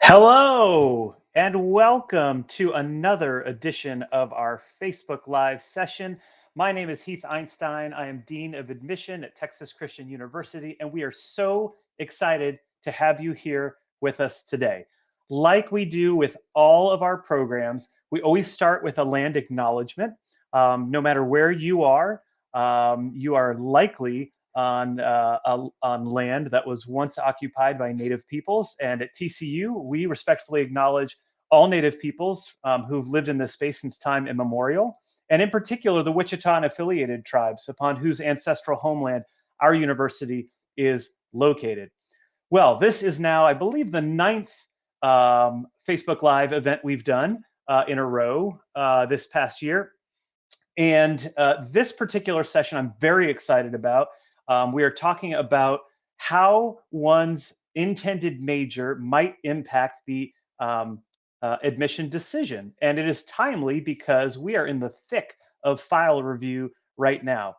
Hello and welcome to another edition of our Facebook Live session. My name is Heath Einstein. I am Dean of Admission at Texas Christian University, and we are so excited to have you here with us today. Like we do with all of our programs, we always start with a land acknowledgement. No matter where you are likely on land that was once occupied by Native peoples. And at TCU, we respectfully acknowledge all Native peoples who've lived in this space since time immemorial, and in particular, the Wichita and affiliated tribes upon whose ancestral homeland our university is located. Well, this is now, I believe, the ninth Facebook Live event we've done in a row this past year. And this particular session, I'm very excited about. We are talking about how one's intended major might impact the admission decision. And it is timely because we are in the thick of file review right now.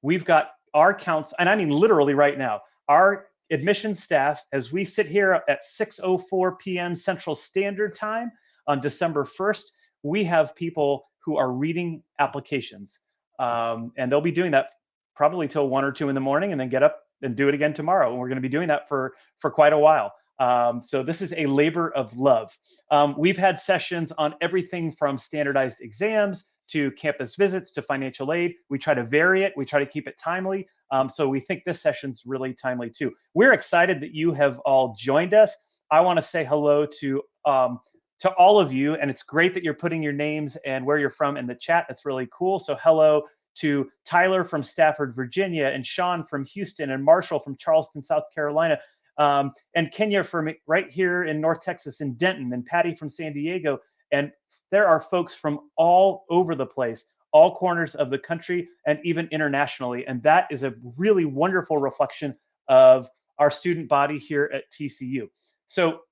We've got our counsel, and I mean literally right now, our admission staff, as we sit here at 6:04 p.m. Central Standard Time on December 1st, we have people who are reading applications. And they'll be doing that probably till 1 or 2 in the morning and then get up and do it again tomorrow. And we're going to be doing that for quite a while. So this is a labor of love. We've had sessions on everything from standardized exams to campus visits to financial aid. We try to vary it. We try to keep it timely. So we think this session's really timely too. We're excited that you have all joined us. I want to say hello to all of you, and it's great that you're putting your names and where you're from in the chat. That's really cool. So hello to Tyler from Stafford, Virginia, and Sean from Houston, and Marshall from Charleston, South Carolina, and Kenya from right here in North Texas in Denton, and Patty from San Diego. And there are folks from all over the place, all corners of the country, and even internationally. And that is a really wonderful reflection of our student body here at TCU. So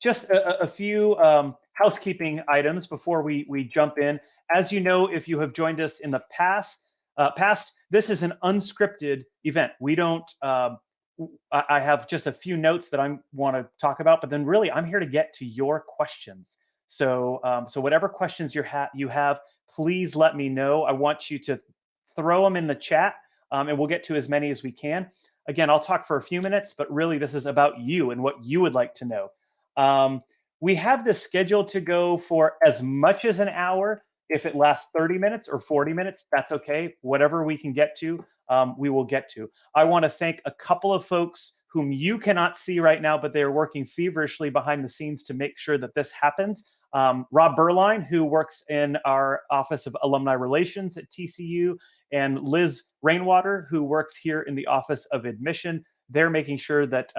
just a few housekeeping items before we jump in. As you know, if you have joined us in the past, this is an unscripted event. We don't. I have just a few notes that I want to talk about, but then really I'm here to get to your questions. So whatever questions you have, please let me know. I want you to throw them in the chat, and we'll get to as many as we can. Again, I'll talk for a few minutes, but really this is about you and what you would like to know. We have this scheduled to go for as much as an hour. If it lasts 30 minutes or 40 minutes, that's okay. Whatever we can get to, we will get to. I want to thank a couple of folks whom you cannot see right now, but they are working feverishly behind the scenes to make sure that this happens. Rob Berline, who works in our Office of Alumni Relations at TCU, and Liz Rainwater, who works here in the Office of Admission. They're making sure that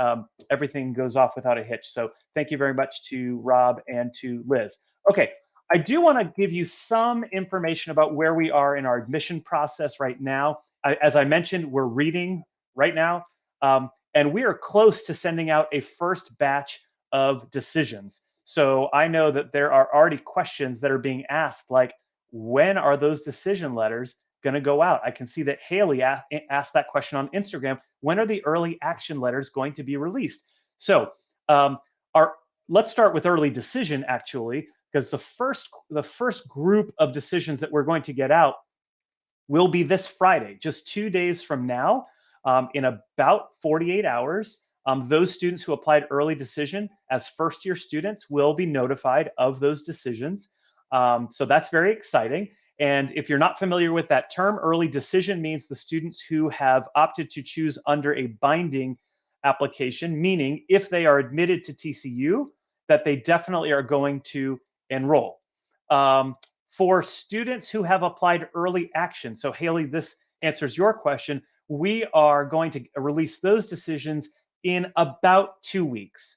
everything goes off without a hitch. So thank you very much to Rob and to Liz. Okay, I do want to give you some information about where we are in our admission process right now. As I mentioned, we're reading right now, and we are close to sending out a first batch of decisions. So I know that there are already questions that are being asked, like, when are those decision letters going to go out? I can see that Haley asked that question on Instagram. When are the early action letters going to be released? So let's start with early decision, actually, because the first group of decisions that we're going to get out will be this Friday, just 2 days from now, in about 48 hours. Those students who applied early decision as first-year students will be notified of those decisions. So that's very exciting. And if you're not familiar with that term, early decision means the students who have opted to choose under a binding application, meaning if they are admitted to TCU, that they definitely are going to enroll. For students who have applied early action, so Haley, this answers your question, we are going to release those decisions in about 2 weeks,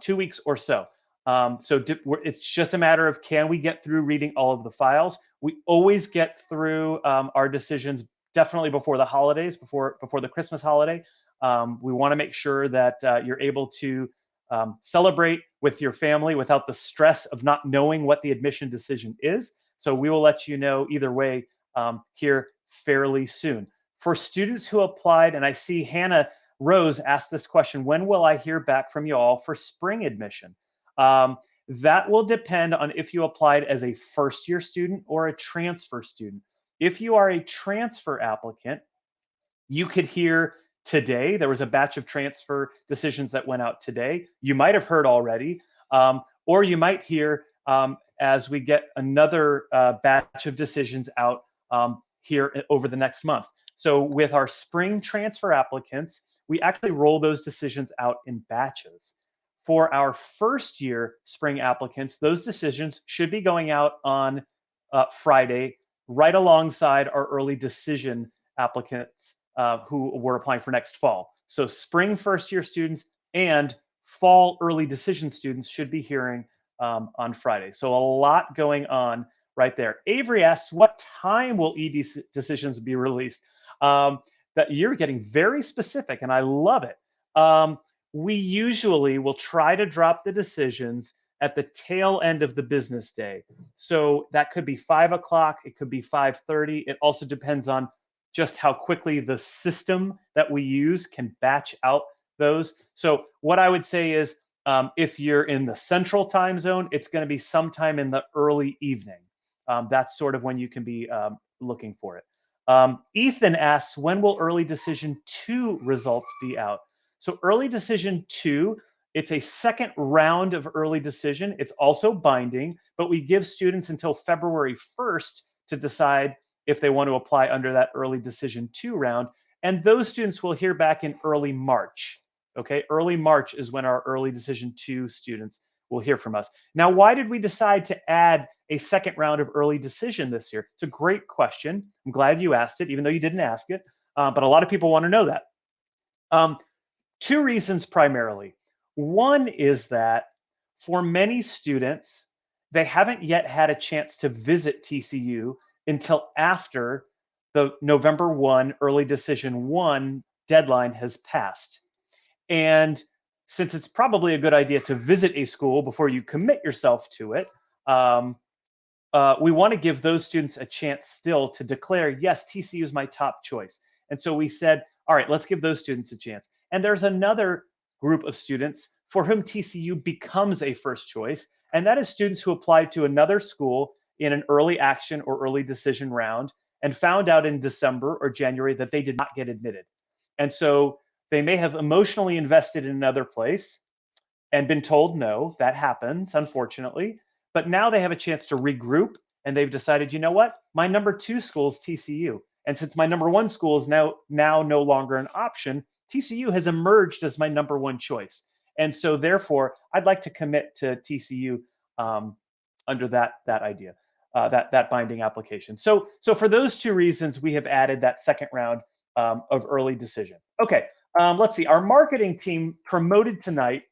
2 weeks or so. It's just a matter of, can we get through reading all of the files? We always get through our decisions definitely before the holidays, before the Christmas holiday. We want to make sure that you're able to celebrate with your family without the stress of not knowing what the admission decision is. So we will let you know either way here fairly soon. For students who applied, and I see Hannah Rose asked this question: when will I hear back from you all for spring admission? Um, that will depend on if you applied as a first year student or a transfer student. If you are a transfer applicant, you could hear today. There was a batch of transfer decisions that went out today. You might have heard already, or you might hear as we get another batch of decisions out here over the next month. So with our spring transfer applicants, we actually roll those decisions out in batches. For our first year spring applicants, those decisions should be going out on Friday, right alongside our early decision applicants who were applying for next fall. So spring first year students and fall early decision students should be hearing on Friday. So a lot going on right there. Avery asks, what time will ED decisions be released? That you're getting very specific, and I love it. We usually will try to drop the decisions at the tail end of the business day. So that could be 5 o'clock, it could be 5:30. It also depends on just how quickly the system that we use can batch out those. So what I would say is, if you're in the central time zone, it's going to be sometime in the early evening. That's sort of when you can be looking for it. Ethan asks, when will early decision 2 results be out? So early decision 2, it's a second round of early decision. It's also binding, but we give students until February 1st to decide if they want to apply under that early decision 2 round. And those students will hear back in early March. Okay, early March is when our early decision 2 students will hear from us. Now, why did we decide to add a second round of early decision this year? It's a great question. I'm glad you asked it, even though you didn't ask it. But a lot of people want to know that. 2 reasons primarily. One is that for many students, they haven't yet had a chance to visit TCU until after the November 1 early decision 1 deadline has passed. And since it's probably a good idea to visit a school before you commit yourself to it, we want to give those students a chance still to declare, yes, TCU is my top choice. And so we said, all right, let's give those students a chance. And there's another group of students for whom TCU becomes a first choice, and that is students who applied to another school in an early action or early decision round and found out in December or January that they did not get admitted. And so they may have emotionally invested in another place and been told no. That happens, unfortunately. But now they have a chance to regroup, and they've decided, you know what? My number 2 school is TCU. And since my number 1 school is now no longer an option, TCU has emerged as my number 1 choice. And so therefore, I'd like to commit to TCU under that idea, that binding application. So for those 2 reasons, we have added that second round of early decision. Okay, let's see. Our marketing team promoted tonight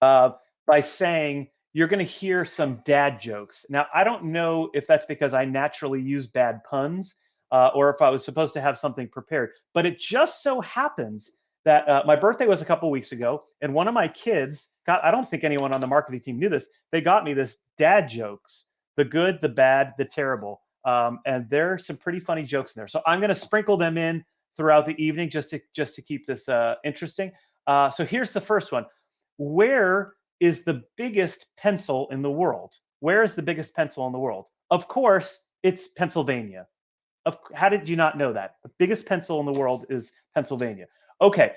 by saying you're going to hear some dad jokes. Now, I don't know if that's because I naturally use bad puns or if I was supposed to have something prepared, but it just so happens that my birthday was a couple weeks ago, and one of my kids got, I don't think anyone on the marketing team knew this, they got me this dad jokes, the good, the bad, the terrible. And there are some pretty funny jokes in there. So I'm going to sprinkle them in throughout the evening just to keep this interesting. So here's the first one. Where is the biggest pencil in the world? Where is the biggest pencil in the world? Of course, it's Pennsylvania. How did you not know that? The biggest pencil in the world is Pennsylvania. Okay,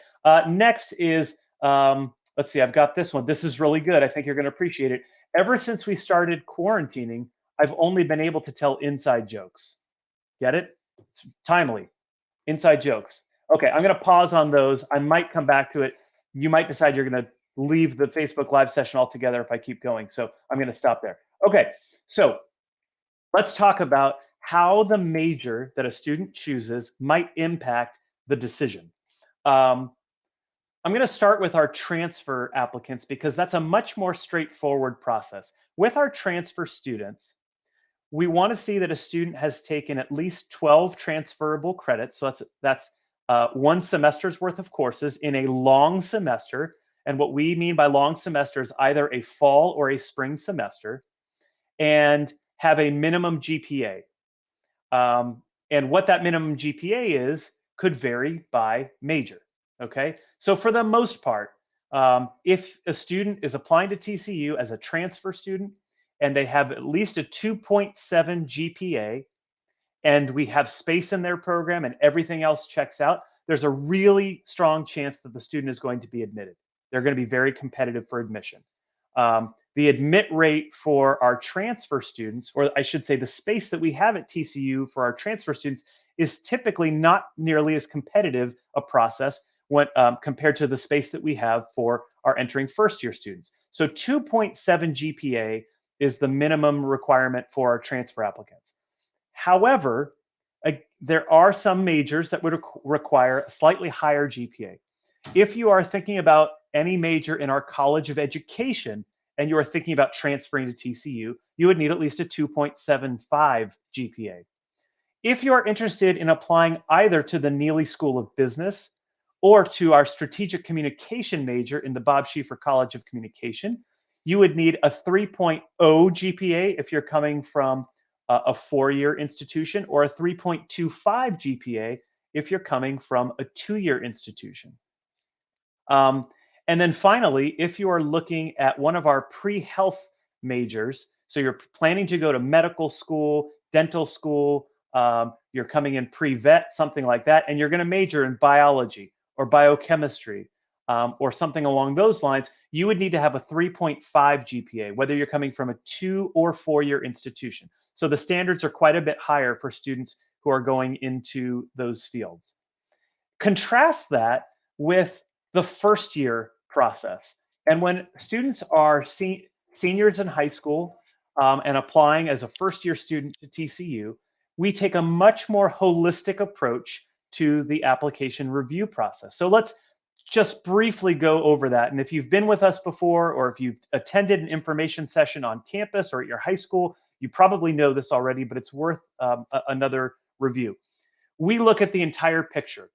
next is, let's see, I've got this one. This is really good. I think you're going to appreciate it. Ever since we started quarantining, I've only been able to tell inside jokes. Get it? It's timely. Inside jokes. Okay, I'm going to pause on those. I might come back to it. You might decide you're going to leave the Facebook Live session altogether if I keep going. So I'm going to stop there. Okay, so let's talk about how the major that a student chooses might impact the decision. I'm going to start with our transfer applicants because that's a much more straightforward process. With our transfer students, we want to see that a student has taken at least 12 transferable credits. So that's 1 semester's worth of courses in a long semester. And what we mean by long semester is either a fall or a spring semester, and have a minimum GPA. And what that minimum GPA is could vary by major. Okay. So for the most part, if a student is applying to TCU as a transfer student and they have at least a 2.7 GPA, and we have space in their program and everything else checks out, there's a really strong chance that the student is going to be admitted. They're going to be very competitive for admission. The admit rate for our transfer students, or I should say, the space that we have at TCU for our transfer students, is typically not nearly as competitive a process when compared to the space that we have for our entering first year students. So 2.7 GPA is the minimum requirement for our transfer applicants. However, there are some majors that would require a slightly higher GPA. If you are thinking about any major in our College of Education and you are thinking about transferring to TCU, you would need at least a 2.75 GPA. If you are interested in applying either to the Neely School of Business or to our strategic communication major in the Bob Schieffer College of Communication, you would need a 3.0 GPA if you're coming from a four-year institution, or a 3.25 GPA if you're coming from a two-year institution. Um, and then finally, if you are looking at one of our pre-health majors, so you're planning to go to medical school, dental school, you're coming in pre-vet, something like that, and you're going to major in biology or biochemistry, or something along those lines, you would need to have a 3.5 GPA, whether you're coming from a two or four-year institution. So the standards are quite a bit higher for students who are going into those fields. Contrast that with the first year process. And when students are seniors in high school, and applying as a first year student to TCU, we take a much more holistic approach to the application review process. So let's just briefly go over that. And if you've been with us before, or if you've attended an information session on campus or at your high school, you probably know this already, but it's worth another review. We look at the entire picture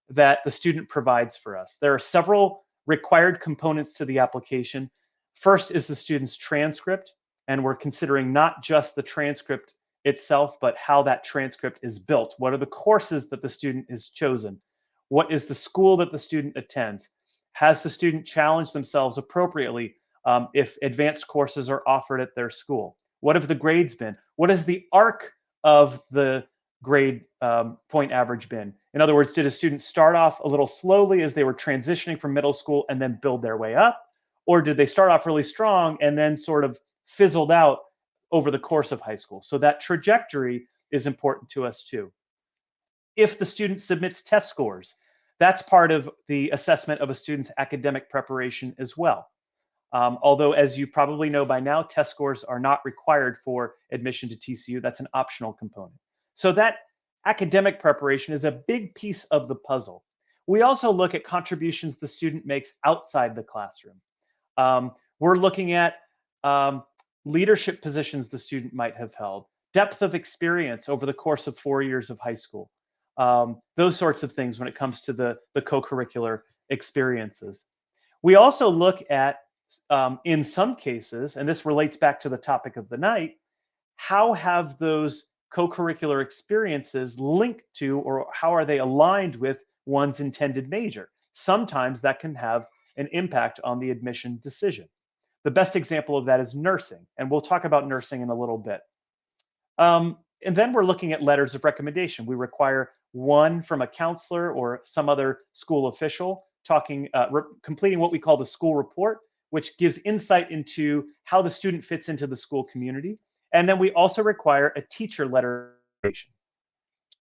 that the student provides for us. There are several required components to the application. First is the student's transcript, and we're considering not just the transcript itself, but how that transcript is built. What are the courses that the student has chosen? What is the school that the student attends? Has the student challenged themselves appropriately if advanced courses are offered at their school? What have the grades been? What is the arc of the grade point average been? In other words, did a student start off a little slowly as they were transitioning from middle school and then build their way up? Or did they start off really strong and then sort of fizzled out over the course of high school? So that trajectory is important to us too. If the student submits test scores, that's part of the assessment of a student's academic preparation as well. Although, as you probably know by now, test scores are not required for admission to TCU. That's an optional component. So that academic preparation is a big piece of the puzzle. We also look at contributions the student makes outside the classroom. We're looking at leadership positions the student might have held, depth of experience over the course of 4 years of high school, those sorts of things when it comes to the co-curricular experiences. We also look at, in some cases, and this relates back to the topic of the night, how have those co-curricular experiences linked to, or how are they aligned with one's intended major? Sometimes that can have an impact on the admission decision. The best example of that is nursing, and we'll talk about nursing in a little bit. And then we're looking at letters of recommendation. We require one from a counselor or some other school official completing what we call the school report, which gives insight into how the student fits into the school community. And then we also require a teacher letter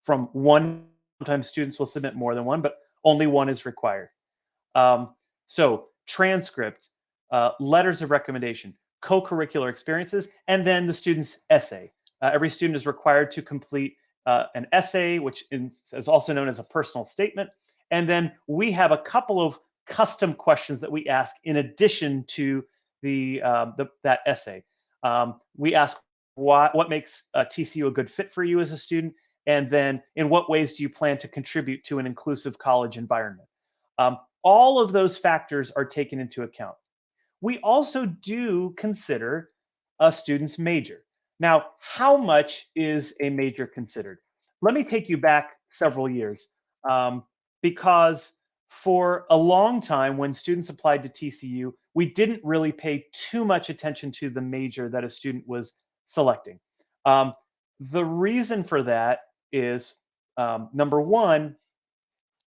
from one. Sometimes students will submit more than one, but only one is required. So transcript, letters of recommendation, co-curricular experiences, and then the student's essay. Every student is required to complete an essay, which is also known as a personal statement. And then we have a couple of custom questions that we ask in addition to that essay. We ask what makes TCU a good fit for you as a student, and then in what ways do you plan to contribute to an inclusive college environment? All of those factors are taken into account. We also do consider a student's major. Now, how much is a major considered? Let me take you back several years, because For a long time, when students applied to TCU, we didn't really pay too much attention to the major that a student was selecting. Um, the reason for that is number one,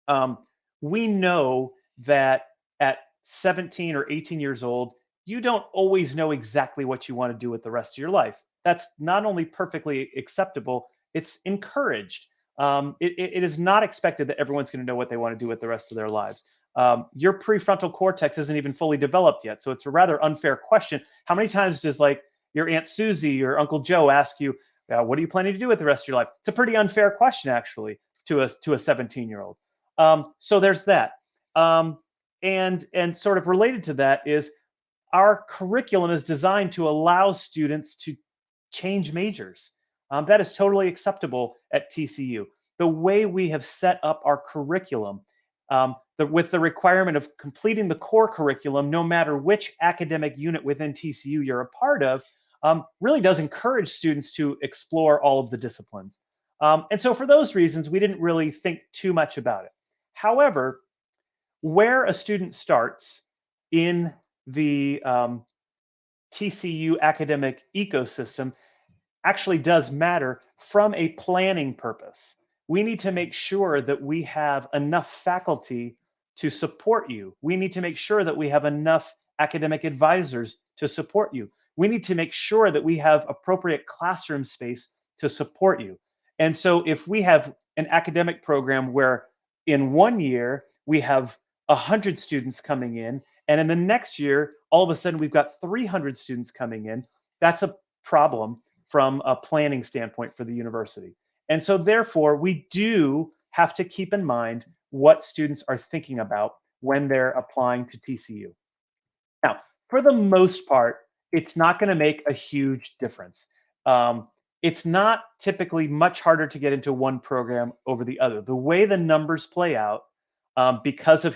um, we know that at 17 or 18 years old, you don't always know exactly what you want to do with the rest of your life. That's not only perfectly acceptable, it's encouraged. It is not expected that everyone's going to know what they want to do with the rest of their lives. Your prefrontal cortex isn't even fully developed yet. So it's a rather unfair question. How many times does like your Aunt Susie or Uncle Joe ask you, what are you planning to do with the rest of your life? It's a pretty unfair question, actually, to a 17-year-old. So there's that. Um, and sort of related to that is our curriculum is designed to allow students to change majors. That is totally acceptable at TCU. The way we have set up our curriculum, with the requirement of completing the core curriculum, no matter which academic unit within TCU you're a part of, really does encourage students to explore all of the disciplines. And so, for those reasons, we didn't really think too much about it. However, where a student starts in the TCU academic ecosystem actually does matter from a planning purpose. We need to make sure that we have enough faculty to support you. We need to make sure that we have enough academic advisors to support you. We need to make sure that we have appropriate classroom space to support you. And so if we have an academic program where in one year we have 100 students coming in, and in the next year, all of a sudden we've got 300 students coming in, that's a problem from a planning standpoint for the university. And so, therefore, we do have to keep in mind what students are thinking about when they're applying to TCU. Now, for the most part, it's not going to make a huge difference. Um, it's not typically much harder to get into one program over the other. The way the numbers play out, because of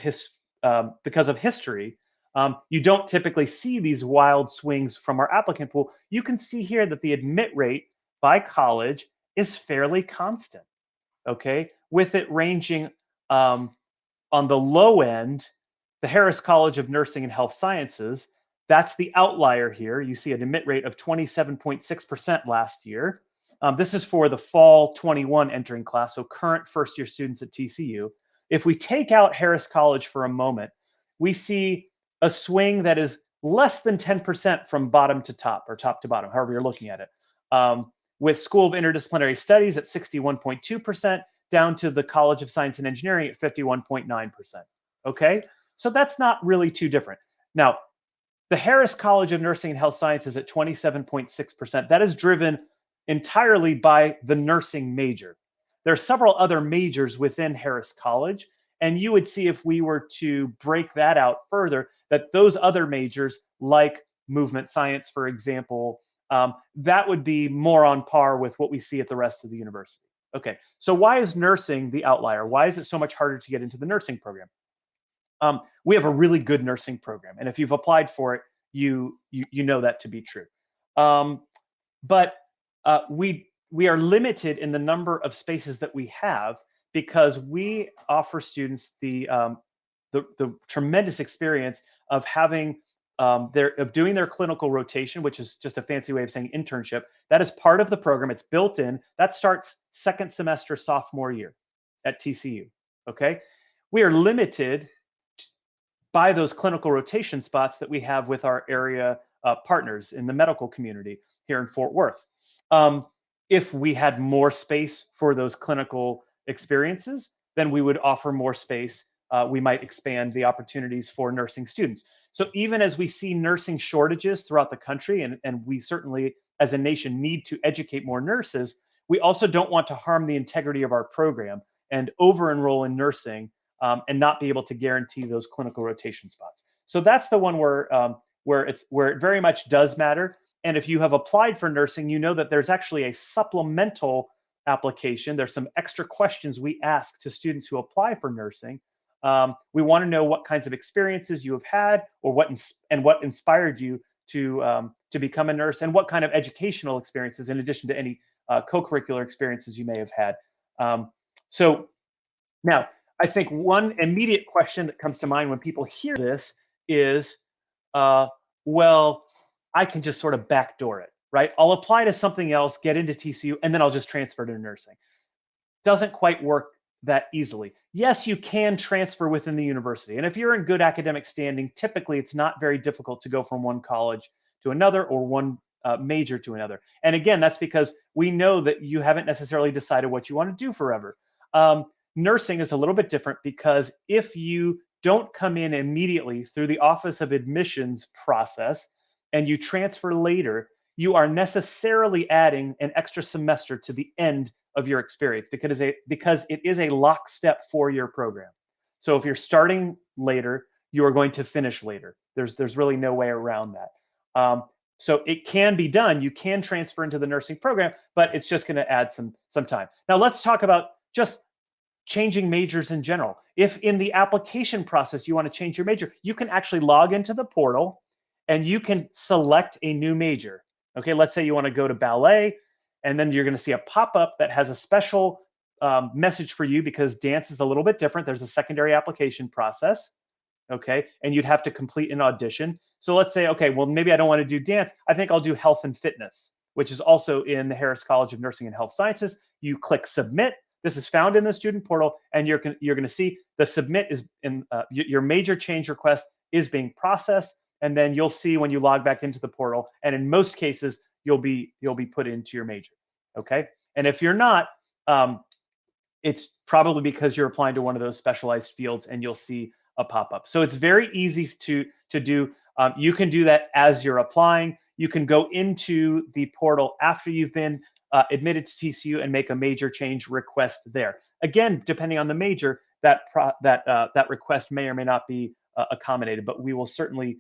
history, you don't typically see these wild swings from our applicant pool. You can see here that the admit rate by college is fairly constant. Okay, with it ranging um, on the low end, the Harris College of Nursing and Health Sciences, that's the outlier here. You see an admit rate of 27.6% last year. This is for the fall 21 entering class, so current first year students at TCU. If we take out Harris College for a moment, we see a swing that is less than 10% from bottom to top, or top to bottom, however you're looking at it. With School of Interdisciplinary Studies at 61.2%, down to the College of Science and Engineering at 51.9%. Okay, so that's not really too different. Now, the Harris College of Nursing and Health Sciences at 27.6%, that is driven entirely by the nursing major. There are several other majors within Harris College, and you would see if we were to break that out further, that those other majors, like movement science, for example, that would be more on par with what we see at the rest of the university. Okay, so why is nursing the outlier? Why is it so much harder to get into the nursing program? We have a really good nursing program, and if you've applied for it, you know that to be true. Um, but we are limited in the number of spaces that we have because we offer students the tremendous experience of having of doing their clinical rotation, which is just a fancy way of saying internship. That is part of the program. It's built in. That starts second semester sophomore year at TCU. Okay, we are limited by those clinical rotation spots that we have with our area partners in the medical community here in Fort Worth. Um, if we had more space for those clinical experiences, then we would offer more space. We might expand the opportunities for nursing students. So even as we see nursing shortages throughout the country, and we certainly as a nation need to educate more nurses, we also don't want to harm the integrity of our program and over enroll in nursing and not be able to guarantee those clinical rotation spots. So that's the one where it very much does matter. And if you have applied for nursing, you know that there's actually a supplemental application. There's some extra questions we ask to students who apply for nursing. We want to know what kinds of experiences you have had, or what inspired you to become a nurse, and what kind of educational experiences, in addition to any co-curricular experiences you may have had. So now, I think one immediate question that comes to mind when people hear this is, uh, well, I can just sort of backdoor it, right? I'll apply to something else, get into TCU, and then I'll just transfer to nursing. Doesn't quite work that easily. Yes, you can transfer within the university. And if you're in good academic standing, typically it's not very difficult to go from one college to another or one major to another. And again, that's because we know that you haven't necessarily decided what you want to do forever. Um, Nursing is a little bit different because if you don't come in immediately through the Office of Admissions process and you transfer later, you are necessarily adding an extra semester to the end of your experience because it is a lockstep 4-year program. So if you're starting later, you are going to finish later. There's really no way around that. So it can be done. You can transfer into the nursing program, but it's just going to add some time. Now let's talk about just changing majors in general. If in the application process you want to change your major, you can actually log into the portal and you can select a new major. Okay, let's say you want to go to ballet, and then you're going to see a pop-up that has a special message for you because dance is a little bit different. There's a secondary application process. Okay, and you'd have to complete an audition. So let's say, okay, well, maybe I don't want to do dance. I think I'll do health and fitness, which is also in the Harris College of Nursing and Health Sciences. You click submit. This is found in the student portal, and you're going to see the submit is in your major change request is being processed, and then you'll see when you log back into the portal. And in most cases, you'll be put into your major. Okay, and if you're not, it's probably because you're applying to one of those specialized fields, and you'll see a pop-up. So it's very easy to do. You can do that as you're applying. You can go into the portal after you've been admitted to TCU and make a major change request there. Again, depending on the major, that request may or may not be accommodated, but we will certainly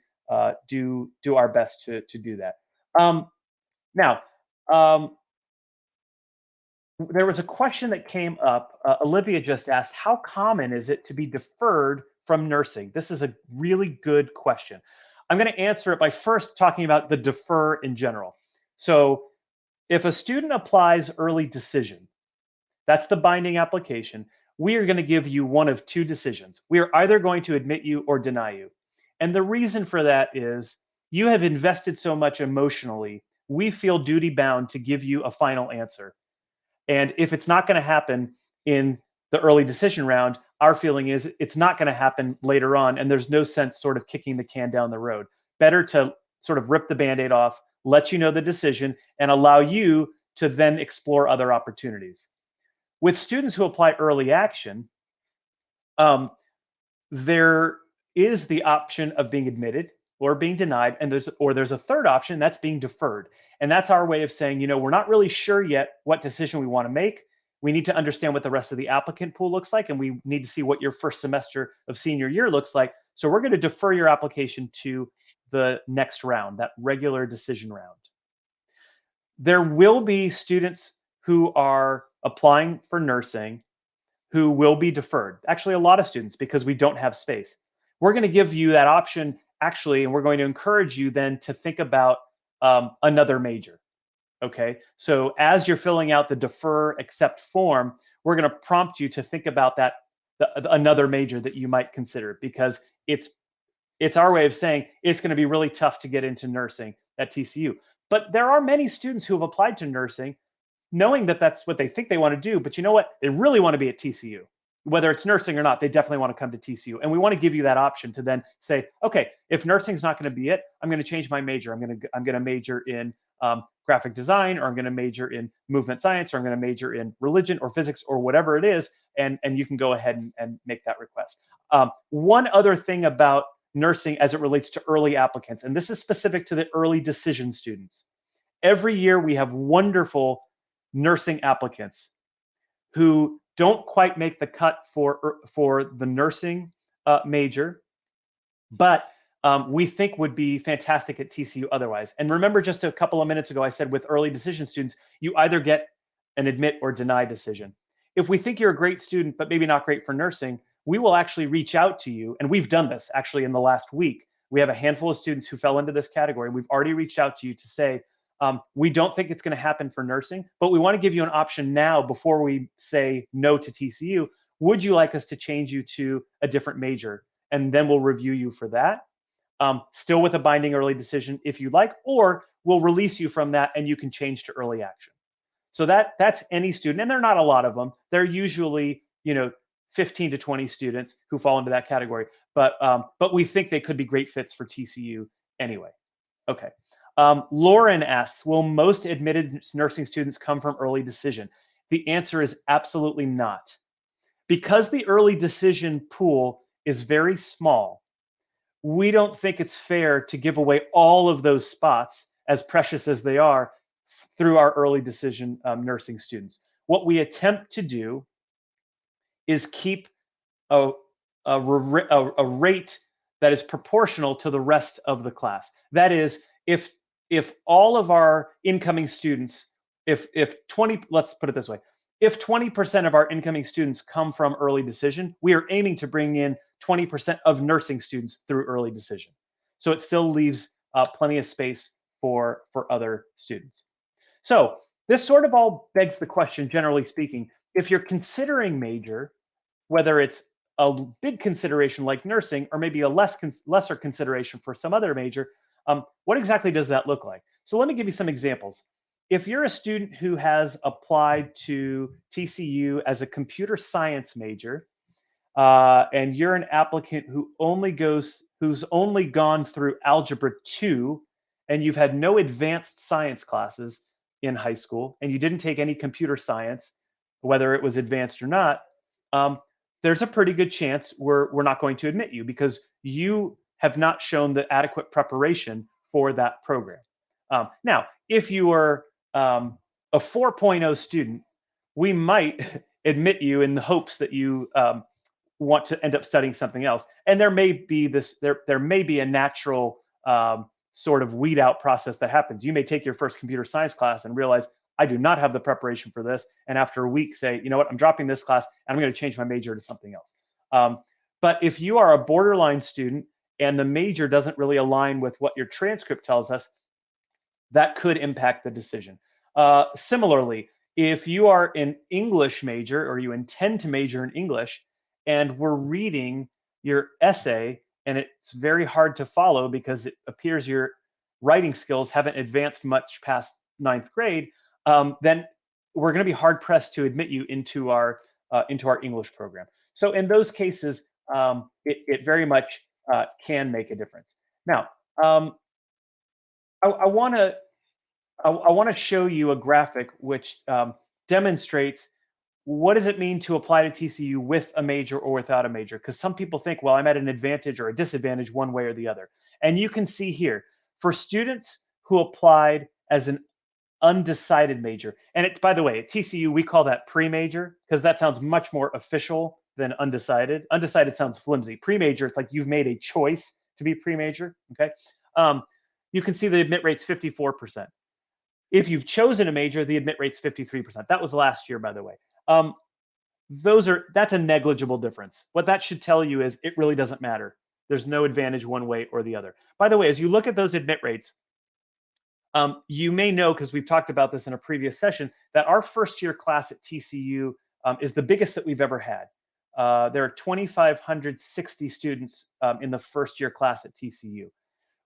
do our best to do that. Now, there was a question that came up. Olivia just asked, how common is it to be deferred from nursing? This is a really good question. I'm going to answer it by first talking about the defer in general. So if a student applies early decision, that's the binding application, we are going to give you one of two decisions. We are either going to admit you or deny you. And the reason for that is you have invested so much emotionally, we feel duty bound to give you a final answer. And if it's not going to happen in the early decision round, our feeling is it's not going to happen later on. And there's no sense sort of kicking the can down the road. Better to sort of rip the Band-Aid off, let you know the decision, and allow you to then explore other opportunities. With students who apply early action, there is the option of being admitted or being denied, and there's a third option that's being deferred. And that's our way of saying, we're not really sure yet what decision we want to make. We need to understand what the rest of the applicant pool looks like, and we need to see what your first semester of senior year looks like. So we're going to defer your application to the next round, that regular decision round. There will be students who are applying for nursing who will be deferred. Actually, a lot of students, because we don't have space. We're going to give you that option, actually, and we're going to encourage you then to think about another major. Okay, so as you're filling out the defer accept form, we're going to prompt you to think about that another major that you might consider, because it's our way of saying it's going to be really tough to get into nursing at TCU. But there are many students who have applied to nursing knowing that that's what they think they want to do, but you know what? They really want to be at TCU. Whether it's nursing or not, they definitely want to come to TCU. And we want to give you that option to then say, okay, if nursing's not going to be it, I'm going to change my major. I'm going to major in graphic design, or I'm going to major in movement science, or I'm going to major in religion or physics or whatever it is. And you can go ahead and make that request. One other thing about nursing as it relates to early applicants, and this is specific to the early decision students. Every year we have wonderful nursing applicants who don't quite make the cut for the nursing major, but we think would be fantastic at TCU otherwise. And remember, just a couple of minutes ago, I said with early decision students, you either get an admit or deny decision. If we think you're a great student, but maybe not great for nursing, we will actually reach out to you. And we've done this actually in the last week. We have a handful of students who fell into this category. We've already reached out to you to say, we don't think it's going to happen for nursing, but we want to give you an option now before we say no to TCU. Would you like us to change you to a different major? And then we'll review you for that. Still with a binding early decision if you like, or we'll release you from that and you can change to early action. So that's any student, and they're not a lot of them. They're usually 15 to 20 students who fall into that category. But we think they could be great fits for TCU anyway. Okay. Lauren asks, will most admitted nursing students come from early decision? The answer is absolutely not. Because the early decision pool is very small, we don't think it's fair to give away all of those spots, as precious as they are, through our early decision nursing students. What we attempt to do is keep a, a rate that is proportional to the rest of the class. That is, if all of our incoming students, if 20, let's put it this way, if 20% of our incoming students come from early decision, we are aiming to bring in 20% of nursing students through early decision. So it still leaves plenty of space for other students. So this sort of all begs the question, generally speaking, if you're considering major, whether it's a big consideration like nursing or maybe a lesser consideration for some other major, what exactly does that look like? So let me give you some examples. If you're a student who has applied to TCU as a computer science major, and you're an applicant who's only gone through Algebra 2, and you've had no advanced science classes in high school, and you didn't take any computer science, whether it was advanced or not, there's a pretty good chance we're not going to admit you because you have not shown the adequate preparation for that program. Now, if you are a 4.0 student, we might admit you in the hopes that you want to end up studying something else. And there may be there may be a natural sort of weed out process that happens. You may take your first computer science class and realize I do not have the preparation for this. And after a week, say, you know what, I'm dropping this class and I'm going to change my major to something else. But if you are a borderline student and the major doesn't really align with what your transcript tells us, that could impact the decision. Similarly, if you are an English major or you intend to major in English and we're reading your essay and it's very hard to follow because it appears your writing skills haven't advanced much past ninth grade, then we're going to be hard pressed to admit you into our English program. So in those cases, it very much can make a difference. Now, I want to show you a graphic which demonstrates what does it mean to apply to TCU with a major or without a major? Because some people think, well, I'm at an advantage or a disadvantage one way or the other. And you can see here, for students who applied as an undecided major, and by the way, at TCU, we call that pre-major because that sounds much more official than undecided. Undecided sounds flimsy. Pre-major, it's like you've made a choice to be pre-major, okay? You can see the admit rate's 54%. If you've chosen a major, the admit rate's 53%. That was last year, by the way. That's a negligible difference. What that should tell you is it really doesn't matter. There's no advantage one way or the other. By the way, as you look at those admit rates, you may know, because we've talked about this in a previous session, that our first year class at TCU is the biggest that we've ever had. There are 2,560 students in the first year class at TCU.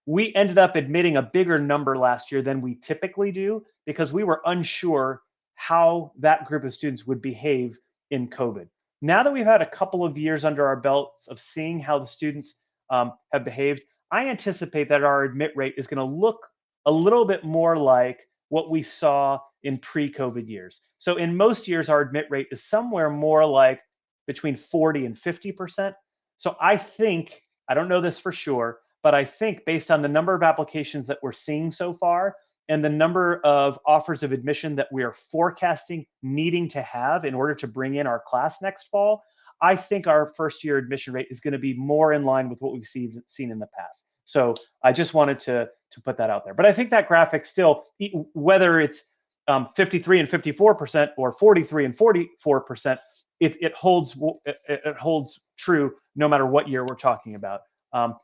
We ended up admitting a bigger number last year than we typically do because we were unsure how that group of students would behave in COVID. Now that we've had a couple of years under our belts of seeing how the students have behaved, I anticipate that our admit rate is going to look a little bit more like what we saw in pre-COVID years. So in most years, our admit rate is somewhere more like between 40 and 50%. So I don't know this for sure, but I think based on the number of applications that we're seeing so far and the number of offers of admission that we are forecasting needing to have in order to bring in our class next fall, I think our first year admission rate is going to be more in line with what we've seen in the past. So I just wanted to put that out there. But I think that graphic still, whether it's 53 and 54% or 43 and 44%, it holds true no matter what year we're talking about.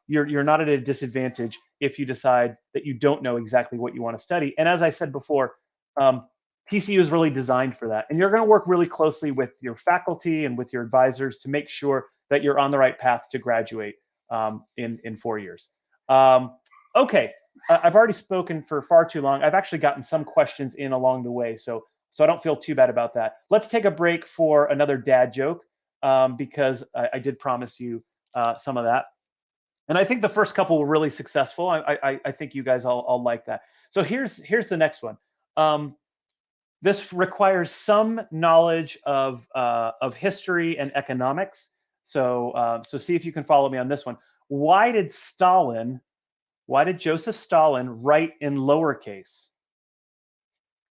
You're not at a disadvantage if you decide that you don't know exactly what you want to study. And as I said before, TCU is really designed for that. And you're going to work really closely with your faculty and with your advisors to make sure that you're on the right path to graduate in 4 years. Okay, I've already spoken for far too long. I've actually gotten some questions in along the way, so I don't feel too bad about that. Let's take a break for another dad joke because I did promise you some of that. And I think the first couple were really successful. I think you guys all like that. So here's the next one. This requires some knowledge of history and economics. So see if you can follow me on this one. Why did Joseph Stalin write in lowercase?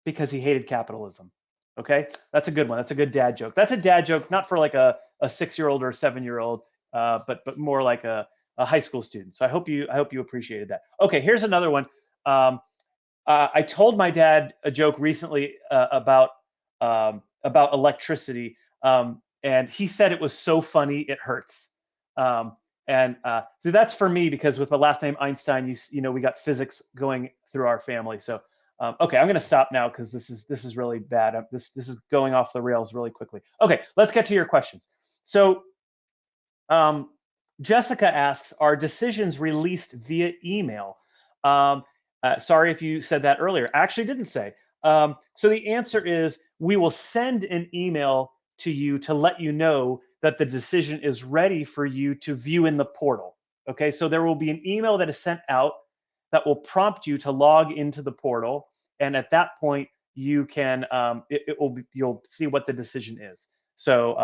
Because he hated capitalism. Okay, that's a good one. That's a good dad joke. That's a dad joke, not for like a 6-year-old or a 7-year-old, but more like a high school student. So I hope you appreciated that. Okay, here's another one. I told my dad a joke recently about electricity, and he said it was so funny it hurts. So that's for me because with my last name Einstein, you know we got physics going through our family. So okay, I'm going to stop now because this is really bad. This is going off the rails really quickly. Okay, let's get to your questions. So um, Jessica asks, are decisions released via email? Sorry if you said that earlier. I actually didn't say. So the answer is we will send an email to you to let you know that the decision is ready for you to view in the portal. Okay, so there will be an email that is sent out that will prompt you to log into the portal, and at that point you can you'll see what the decision is. So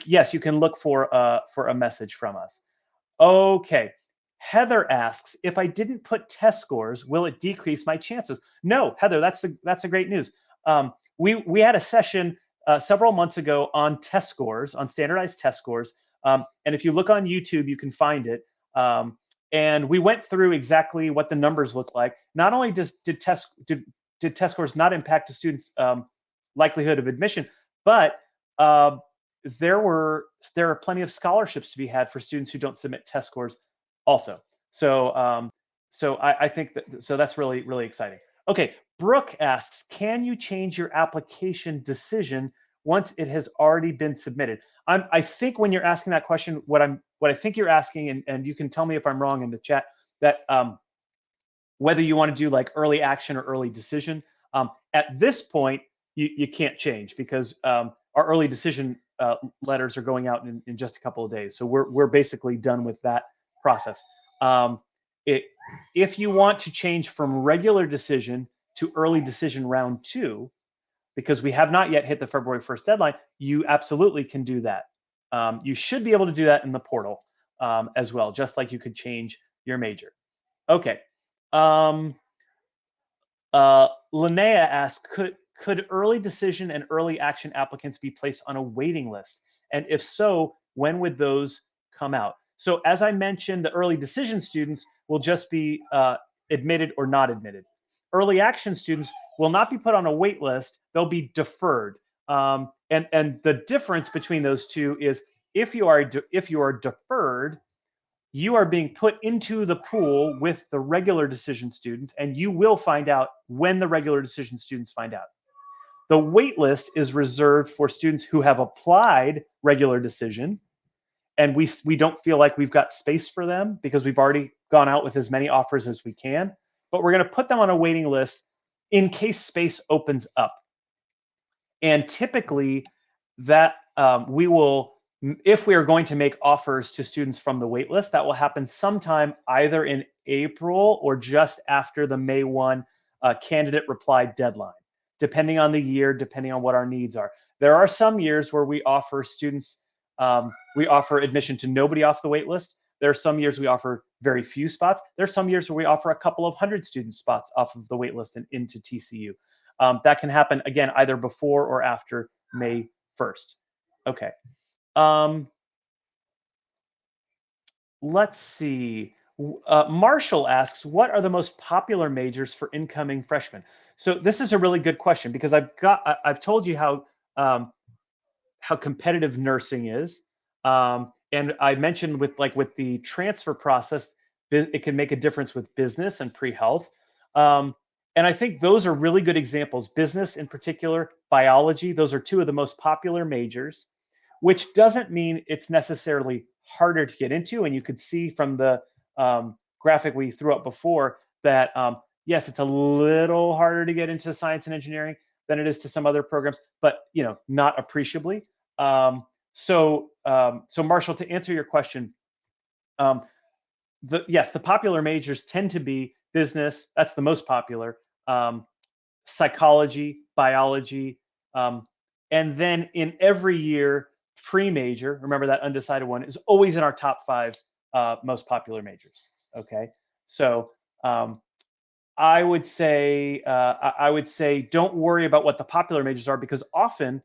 yes, you can look for a message from us. Okay. Heather asks, if I didn't put test scores, will it decrease my chances? No, Heather, that's a great news. We had a session several months ago on test scores, on standardized test scores, and if you look on YouTube, you can find it. And we went through exactly what the numbers look like. Not only did test scores not impact a student's likelihood of admission, but uh, there are plenty of scholarships to be had for students who don't submit test scores also. So I think that's really exciting. Okay, Brooke asks, can you change your application decision once it has already been submitted? I think when you're asking that question, what I think you're asking, and you can tell me if I'm wrong in the chat, that whether you want to do like early action or early decision. At this point, you can't change because our early decision letters are going out in just a couple of days. So we're basically done with that process. If you want to change from regular decision to early decision round 2, because we have not yet hit the February 1st deadline, you absolutely can do that. You should be able to do that in the portal as well, just like you could change your major. Okay. Linnea asks, could early decision and early action applicants be placed on a waiting list? And if so, when would those come out? So as I mentioned, the early decision students will just be admitted or not admitted. Early action students will not be put on a wait list. They'll be deferred. And the difference between those two is if you are deferred, you are being put into the pool with the regular decision students, and you will find out when the regular decision students find out. The wait list is reserved for students who have applied regular decision, and we don't feel like we've got space for them because we've already gone out with as many offers as we can. But we're going to put them on a waiting list in case space opens up. And typically, that we will, if we are going to make offers to students from the waitlist, that will happen sometime either in April or just after the May 1 candidate reply deadline, depending on the year, depending on what our needs are. There are some years where we offer students, we offer admission to nobody off the waitlist. There are some years we offer very few spots. There are some years where we offer a couple of hundred student spots off of the waitlist and into TCU. That can happen, again, either before or after May 1st. Okay. Let's see. Marshall asks, what are the most popular majors for incoming freshmen? So this is a really good question because I've told you how competitive nursing is. And I mentioned with the transfer process, it can make a difference with business and pre-health. And I think those are really good examples. Business in particular, biology, those are two of the most popular majors, which doesn't mean it's necessarily harder to get into. And you could see from the graphic we threw up before that, yes, it's a little harder to get into science and engineering than it is to some other programs, but not appreciably. So Marshall, to answer your question, um, the popular majors tend to be business. That's the most popular. Um, Psychology, biology, um, and then in every year, pre-major. Remember that undecided one is always in our top five most popular majors. Okay, so um, I would say don't worry about what the popular majors are, because often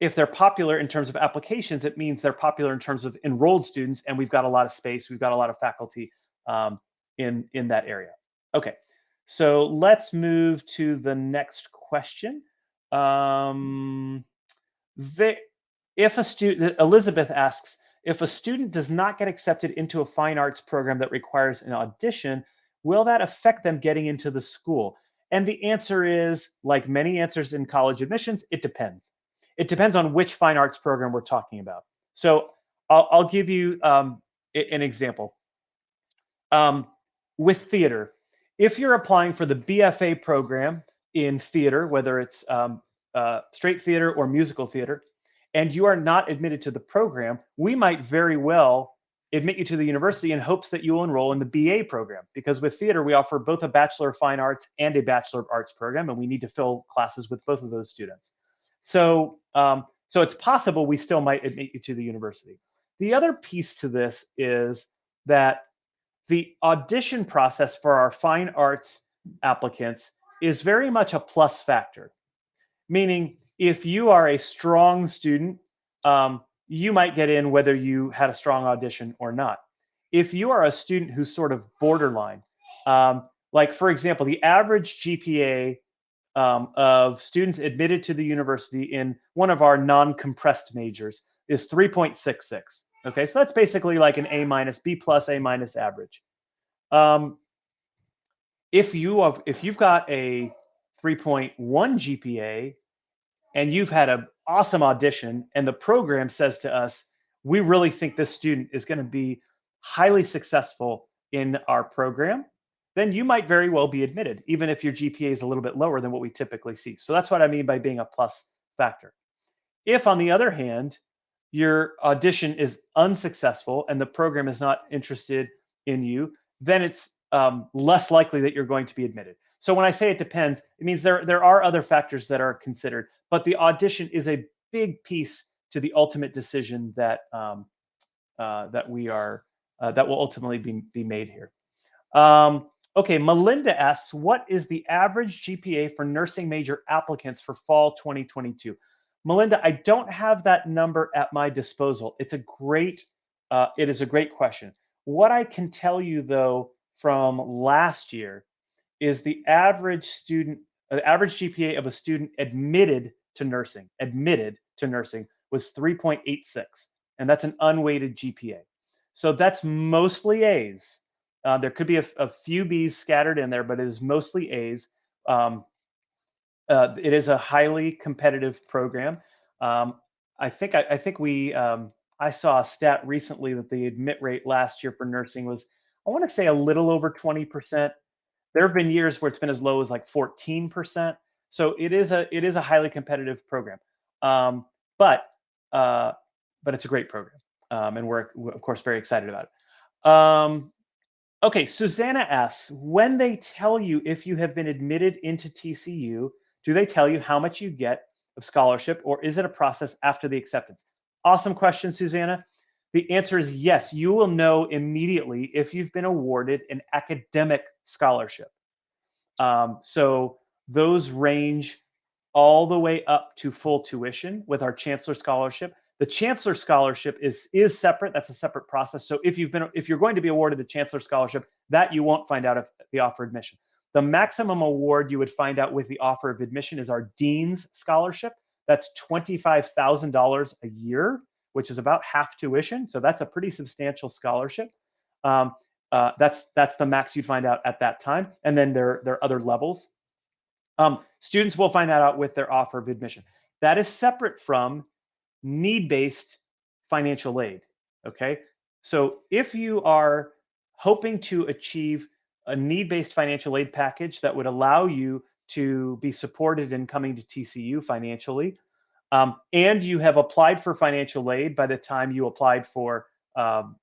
if they're popular in terms of applications, it means they're popular in terms of enrolled students, and we've got a lot of space, we've got a lot of faculty in that area. Okay, so let's move to the next question. Um, the, if a student, Elizabeth asks, if a student does not get accepted into a fine arts program that requires an audition, will that affect them getting into the school? And the answer is, like many answers in college admissions, it depends. It depends on which fine arts program we're talking about. So I'll give you an example. Um, with theater, if you're applying for the BFA program in theater, whether it's straight theater or musical theater, and you are not admitted to the program, we might very well admit you to the university in hopes that you will enroll in the BA program. Because with theater, we offer both a Bachelor of Fine Arts and a Bachelor of Arts program, and we need to fill classes with both of those students. So it's possible we still might admit you to the university. The other piece to this is that the audition process for our fine arts applicants is very much a plus factor, meaning if you are a strong student, you might get in whether you had a strong audition or not. If you are a student who's sort of borderline, like for example, the average GPA of students admitted to the university in one of our non-compressed majors is 3.66. Okay, so that's basically like an A minus, B plus, A minus average. Um, if you've got a 3.1 GPA and you've had an awesome audition, and the program says to us, we really think this student is going to be highly successful in our program, then you might very well be admitted, even if your GPA is a little bit lower than what we typically see. So that's what I mean by being a plus factor. If, on the other hand, your audition is unsuccessful and the program is not interested in you, then it's less likely that you're going to be admitted. So when I say it depends, it means there are other factors that are considered, but the audition is a big piece to the ultimate decision that that we are that will ultimately be made here. Okay, Melinda asks, what is the average GPA for nursing major applicants for fall 2022? Melinda, I don't have that number at my disposal. It is a great question. What I can tell you though from last year is the average GPA of a student admitted to nursing was 3.86, and that's an unweighted GPA. So that's mostly A's. There could be a few B's scattered in there, but it is mostly A's. Um, it is a highly competitive program. Um, I think I saw a stat recently that the admit rate last year for nursing was, I want to say, a little over 20%. There have been years where it's been as low as like 14%. So it is a highly competitive program. Um, but uh, but it's a great program, and we're of course very excited about it. Okay, Susanna asks, when they tell you if you have been admitted into TCU, do they tell you how much you get of scholarship, or is it a process after the acceptance? Awesome question, Susanna. The answer is yes. You will know immediately if you've been awarded an academic scholarship. So those range all the way up to full tuition with our Chancellor Scholarship. The Chancellor Scholarship is separate. That's a separate process. So if you're going to be awarded the Chancellor Scholarship, that you won't find out if the offer of admission. The maximum award you would find out with the offer of admission is our Dean's Scholarship. That's $25,000 a year, which is about half tuition. So that's a pretty substantial scholarship. That's the max you'd find out at that time, and then there are other levels Students will find that out with their offer of admission. That is separate from need-based financial aid. Okay. So if you are hoping to achieve a need-based financial aid package that would allow you to be supported in coming to TCU financially, and you have applied for financial aid by the time you applied um,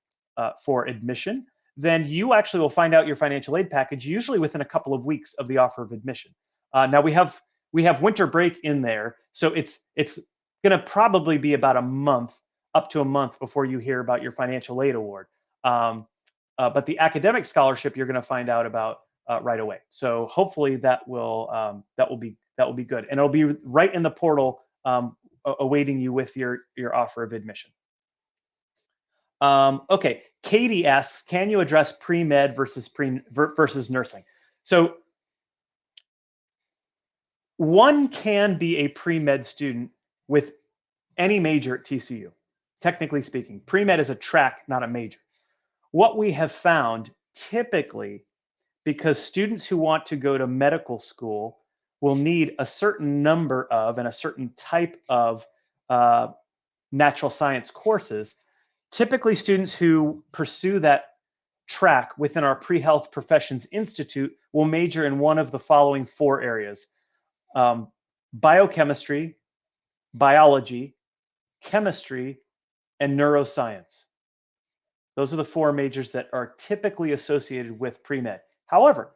for admission, then you actually will find out your financial aid package usually within a couple of weeks of the offer of admission. Now we have winter break in there, so it's going to probably be about a month, up to a month before you hear about your financial aid award. Um, but the academic scholarship you're going to find out about right away. So hopefully that will be good, and it'll be right in the portal awaiting you with your offer of admission. Okay, Katie asks, can you address pre-med versus nursing? So one can be a pre-med student with any major at TCU. Technically speaking, pre-med is a track, not a major. What we have found typically, because students who want to go to medical school will need a certain number of and a certain type of uh, natural science courses. Typically, students who pursue that track within our Pre-Health Professions Institute will major in one of the following four areas: um, biochemistry, biology, chemistry, and neuroscience. Those are the four majors that are typically associated with pre-med. However,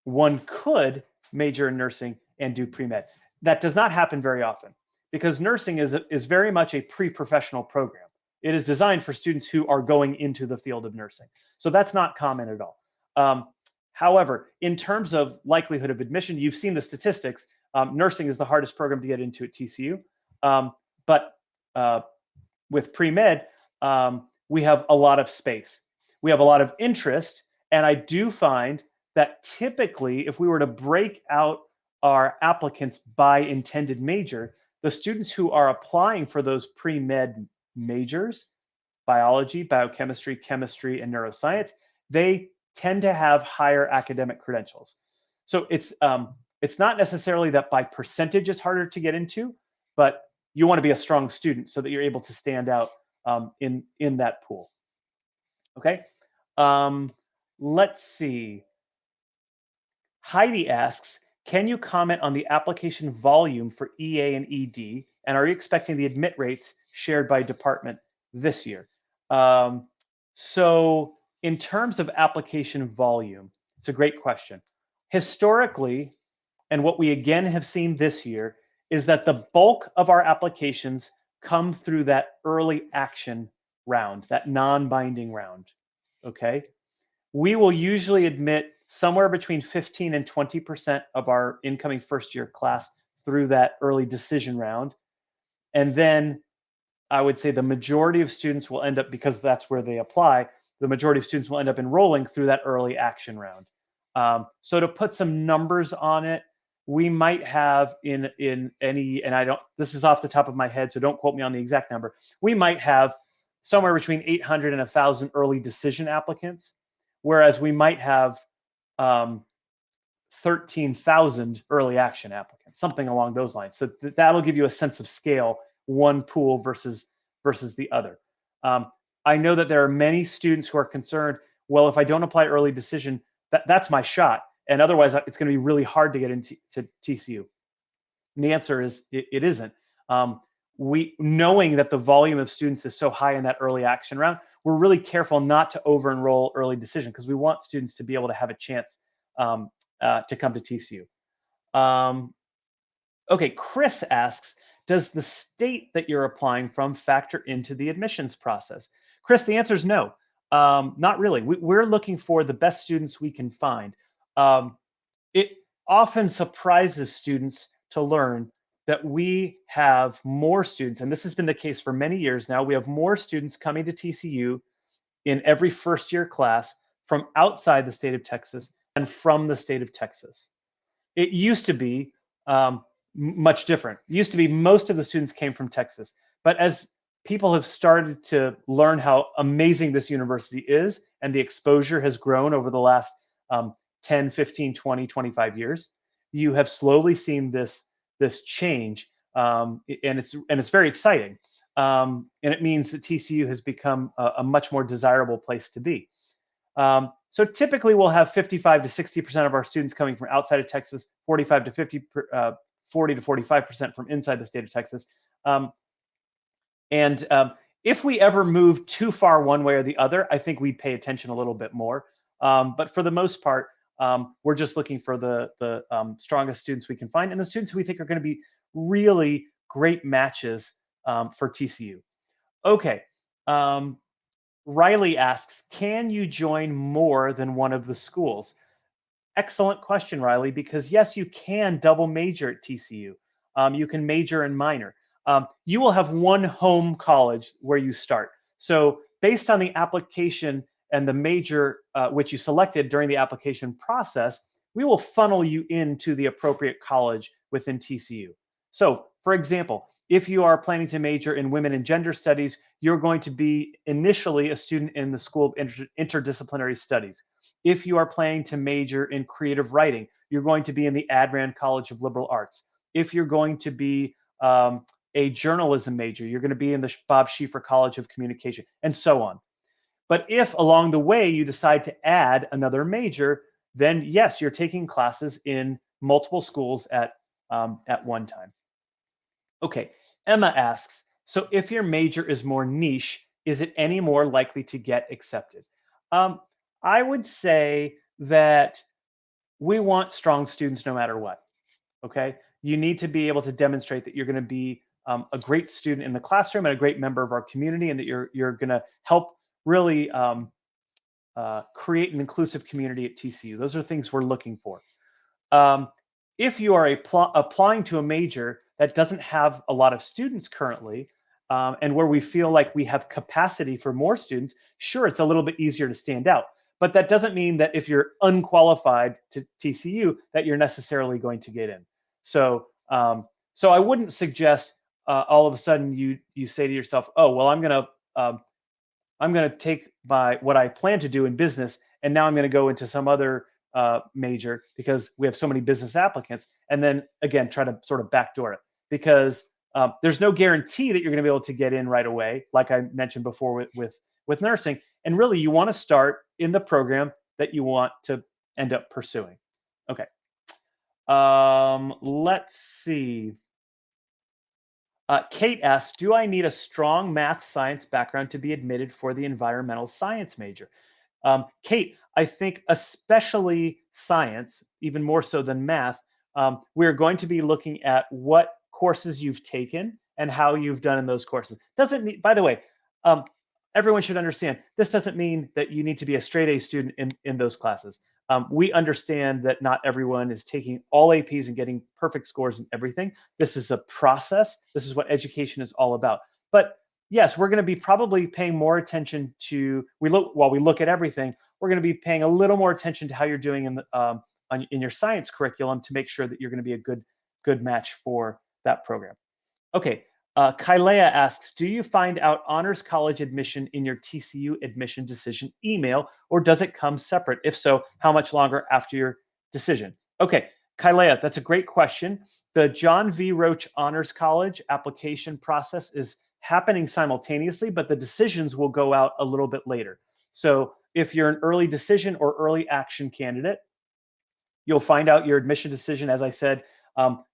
one could major in nursing and do pre-med. That does not happen very often because nursing is very much a pre-professional program. It is designed for students who are going into the field of nursing. So that's not common at all. However, in terms of likelihood of admission, you've seen the statistics. Nursing is the hardest program to get into at TCU. But with pre-med, we have a lot of space. We have a lot of interest. And I do find that typically, if we were to break out our applicants by intended major, the students who are applying for those pre-med majors, biology, biochemistry, chemistry, and neuroscience, they tend to have higher academic credentials. So it's not necessarily that by percentage it's harder to get into, but you want to be a strong student so that you're able to stand out in that pool. Okay. Let's see. Heidi asks, can you comment on the application volume for EA and ED? And are you expecting the admit rates shared by department this year? So in terms of application volume, it's a great question. Historically, and what we again have seen this year, is that the bulk of our applications come through that early action round, that non-binding round. Okay. We will usually admit somewhere between 15 and 20% of our incoming first year class through that early decision round. And then I would say the majority of students will end up, because that's where they apply, the majority of students will end up enrolling through that early action round. So to put some numbers on it, we might have in any, and I don't, this is off the top of my head, so don't quote me on the exact number. We might have somewhere between 800 and 1,000 early decision applicants, whereas we might have 13,000 early action applicants, something along those lines. So that'll give you a sense of scale, one pool versus the other. I know that there are many students who are concerned, well, if I don't apply early decision, that's my shot. And otherwise, it's going to be really hard to get into TCU. And the answer is it isn't. We, knowing that the volume of students is so high in that early action round, we're really careful not to over enroll early decision because we want students to be able to have a chance to come to TCU. Okay, Chris asks, does the state that you're applying from factor into the admissions process? Chris, the answer is no, not really. We're looking for the best students we can find. It often surprises students to learn that we have more students, and this has been the case for many years now, we have more students coming to TCU in every first year class from outside the state of Texas and from the state of Texas. It used to be much different. It used to be most of the students came from Texas, but as people have started to learn how amazing this university is and the exposure has grown over the last 10, 15, 20, 25 years, you have slowly seen this change, and it's very exciting. And it means that TCU has become a much more desirable place to be. So typically, we'll have 55 to 60% of our students coming from outside of Texas, 45 to 50, 40 to 45% from inside the state of Texas. Um, and if we ever move too far one way or the other, I think we'd pay attention a little bit more. But for the most part, we're just looking for the strongest students we can find, and the students we think are going to be really great matches for TCU. Okay. Um, Riley asks, can you join more than one of the schools? Excellent question, Riley, because yes, you can double major at TCU. You can major and minor. You will have one home college where you start. So, based on the application and the major which you selected during the application process, we will funnel you into the appropriate college within TCU. So, for example, if you are planning to major in women and gender studies, you're going to be initially a student in the School of Interdisciplinary Studies. If you are planning to major in creative writing, you're going to be in the Adran College of Liberal Arts. If you're going to be a journalism major, you're going to be in the Bob Schieffer College of Communication, and so on. But if along the way you decide to add another major, then yes, you're taking classes in multiple schools at one time. Okay, Emma asks, so if your major is more niche, is it any more likely to get accepted? Um, I would say that we want strong students no matter what. Okay, you need to be able to demonstrate that you're going to be a great student in the classroom and a great member of our community, and that you're going to help really create an inclusive community at TCU. Those are things we're looking for. Um, if you are applying to a major that doesn't have a lot of students currently, and where we feel like we have capacity for more students, sure, it's a little bit easier to stand out. But that doesn't mean that if you're unqualified to TCU, that you're necessarily going to get in. So, so I wouldn't suggest all of a sudden you say to yourself, "Oh, well, I'm going to take what I plan to do in business, and now I'm going to go into some other major because we have so many business applicants," and then again try to sort of backdoor it, because there's no guarantee that you're going to be able to get in right away, like I mentioned before with nursing. And really, you want to start in the program that you want to end up pursuing. Okay. Let's see. Kate asks, do I need a strong math science background to be admitted for the environmental science major? Kate, I think especially science, even more so than math, we're going to be looking at what courses you've taken and how you've done in those courses. Doesn't mean, by the way, um, everyone should understand this doesn't mean that you need to be a straight A student in those classes. We understand that not everyone is taking all APs and getting perfect scores in everything. This is a process. This is what education is all about. But yes, we're going to be probably paying more attention to while we look at everything. We're going to be paying a little more attention to how you're doing in your science curriculum to make sure that you're going to be a good match for that program. Okay. Kylea asks, do you find out honors college admission in your TCU admission decision email, or does it come separate? If so, how much longer after your decision? Okay, Kylea, that's a great question. The John V. Roach Honors College application process is happening simultaneously, but the decisions will go out a little bit later. So if you're an early decision or early action candidate, you'll find out your admission decision, as I said,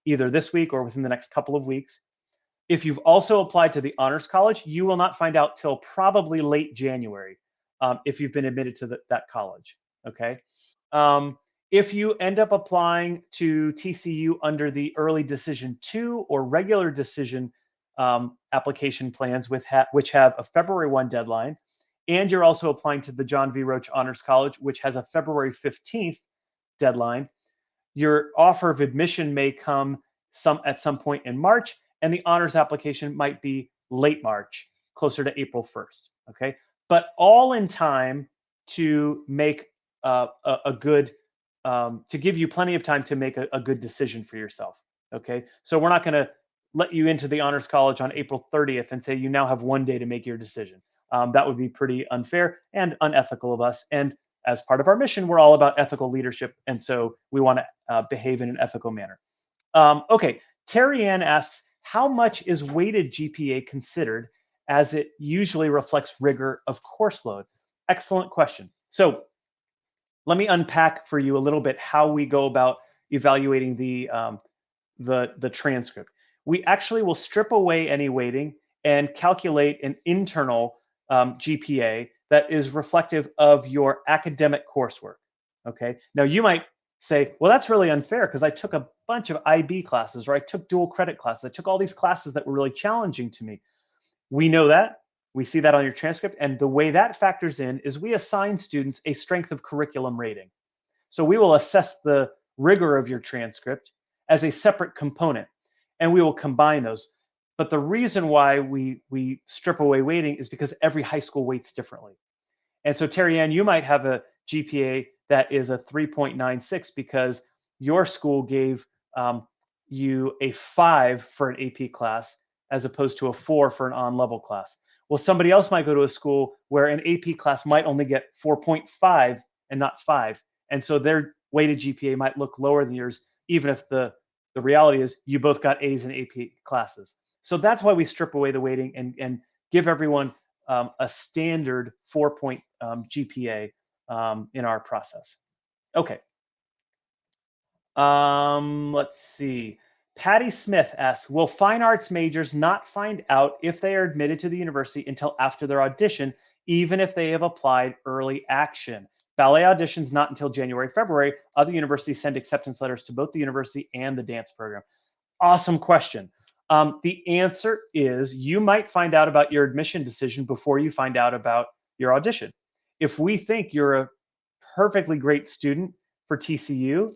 either this week or within the next couple of weeks. If you've also applied to the Honors College, you will not find out till probably late January, if you've been admitted to that college. Okay. Um, if you end up applying to TCU under the early decision 2 or regular decision application plans which have a February 1 deadline, and you're also applying to the John V. Roach Honors College, which has a February 15th deadline, your offer of admission may come at some point in March, and the honors application might be late March, closer to April 1st. Okay, but all in time to make a good to give you plenty of time to make a good decision for yourself. Okay, so we're not going to let you into the honors college on April 30th and say you now have one day to make your decision. That would be pretty unfair and unethical of us. And as part of our mission, we're all about ethical leadership. And so we want to behave in an ethical manner. Okay, Terry Ann asks, how much is weighted GPA considered, as it usually reflects rigor of course load? Excellent question. So let me unpack for you a little bit how we go about evaluating the transcript. We actually will strip away any weighting and calculate an internal GPA that is reflective of your academic coursework. Okay. Now you might say, well, that's really unfair because I took a bunch of IB classes, or I took dual credit classes. I took all these classes that were really challenging to me. We know that. We see that on your transcript. And the way that factors in is we assign students a strength of curriculum rating. So we will assess the rigor of your transcript as a separate component, and we will combine those. But the reason why we strip away weighting is because every high school weights differently. And so, Terry Ann, you might have a GPA that is a 3.96 because your school gave you a 5 for an AP class as opposed to a 4 for an on-level class. Well, somebody else might go to a school where an AP class might only get 4.5 and not 5. And so their weighted GPA might look lower than yours, even if the reality is you both got A's in AP classes. So that's why we strip away the weighting and give everyone a standard 4-point GPA in our process. Okay. Let's see. Patty Smith asks, will fine arts majors not find out if they are admitted to the university until after their audition, even if they have applied early action? Ballet auditions not until January, February. Other universities send acceptance letters to both the university and the dance program. Awesome question. The answer is you might find out about your admission decision before you find out about your audition. If we think you're a perfectly great student for TCU,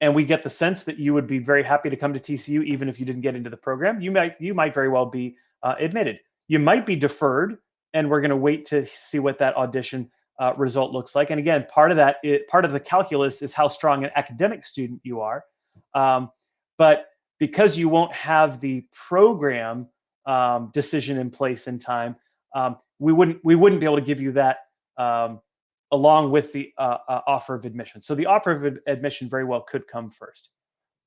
and we get the sense that you would be very happy to come to TCU even if you didn't get into the program, you might very well be admitted. You might be deferred, and we're going to wait to see what that audition result looks like. And again, part of the calculus is how strong an academic student you are. But because you won't have the program decision in place in time, we wouldn't be able to give you that along with the offer of admission. So the offer of admission very well could come first.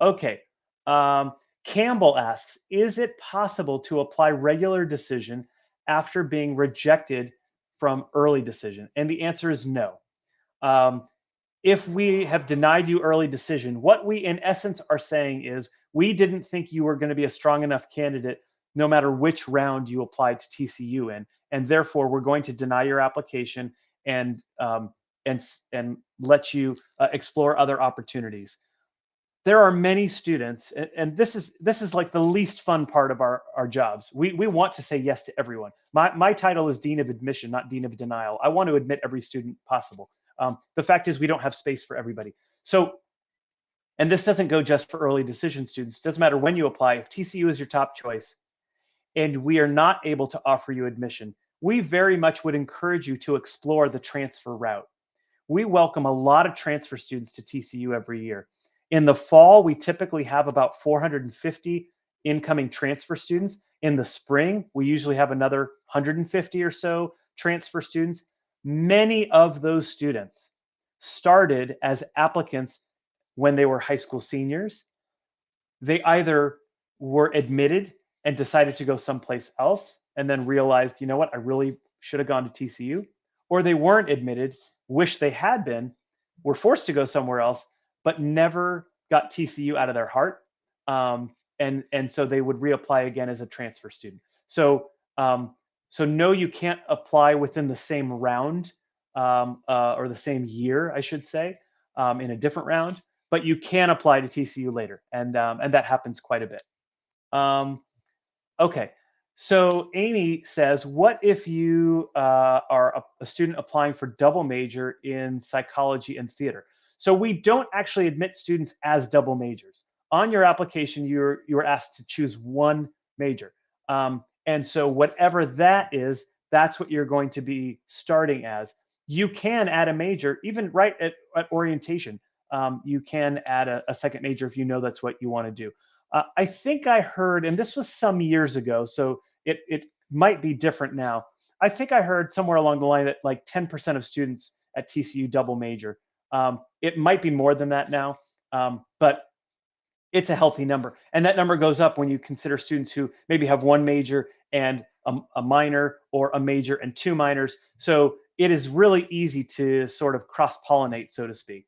Okay. Campbell asks, is it possible to apply regular decision after being rejected from early decision? And the answer is no. If we have denied you early decision, what we in essence are saying is we didn't think you were going to be a strong enough candidate no matter which round you applied to TCU in, and therefore we're going to deny your application and let you explore other opportunities. There are many students, and this is like the least fun part of our jobs. We want to say yes to everyone. My title is Dean of Admission, not Dean of Denial. I want to admit every student possible. The fact is we don't have space for everybody. So, and this doesn't go just for early decision students. It doesn't matter when you apply. If TCU is your top choice and we are not able to offer you admission, we very much would encourage you to explore the transfer route. We welcome a lot of transfer students to TCU every year. In the fall, we typically have about 450 incoming transfer students. In the spring, we usually have another 150 or so transfer students. Many of those students started as applicants when they were high school seniors. They either were admitted and decided to go someplace else and then realized, you know what, I really should have gone to TCU, or they weren't admitted, wish they had been, were forced to go somewhere else, but never got TCU out of their heart. And so they would reapply again as a transfer student. So no, you can't apply within the same round or the same year, I should say, in a different round, but you can apply to TCU later, and that happens quite a bit. Okay, so Amy says, what if you are a student applying for double major in psychology and theater? So we don't actually admit students as double majors. On your application, you're asked to choose one major. And so whatever that is, that's what you're going to be starting as. You can add a major, even right at orientation. You can add a second major if you know that's what you want to do. I think I heard, and this was some years ago, so it might be different now. I think I heard somewhere along the line that like 10% of students at TCU double major. It might be more than that now, but it's a healthy number. And that number goes up when you consider students who maybe have one major and a minor, or a major and two minors. So it is really easy to sort of cross-pollinate, so to speak.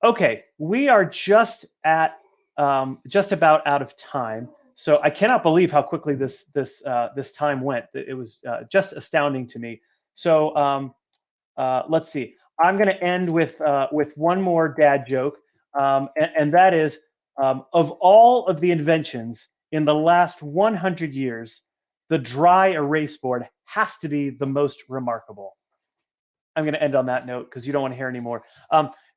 Okay, we are just about out of time. So I cannot believe how quickly this time went. It was just astounding to me. So let's see. I'm going to end with one more dad joke, and that is, of all of the inventions in the last 100 years, the dry erase board has to be the most remarkable. I'm going to end on that note because you don't want to hear anymore.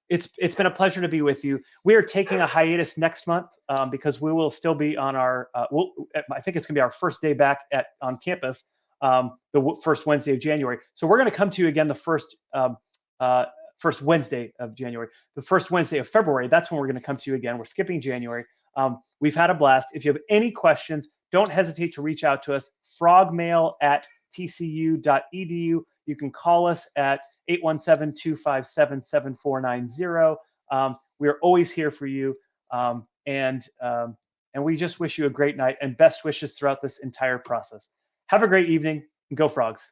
It's been a pleasure to be with you. We are taking a hiatus next month because we will still be on our. I think it's going to be our first day back on campus, the first Wednesday of January. So we're going to come to you again the first Wednesday of January, the first Wednesday of February. That's when we're going to come to you again. We're skipping January. We've had a blast. If you have any questions, don't hesitate to reach out to us. frogmail@tcu.edu. You can call us at 817-257-7490. We are always here for you. And we just wish you a great night and best wishes throughout this entire process. Have a great evening and go Frogs.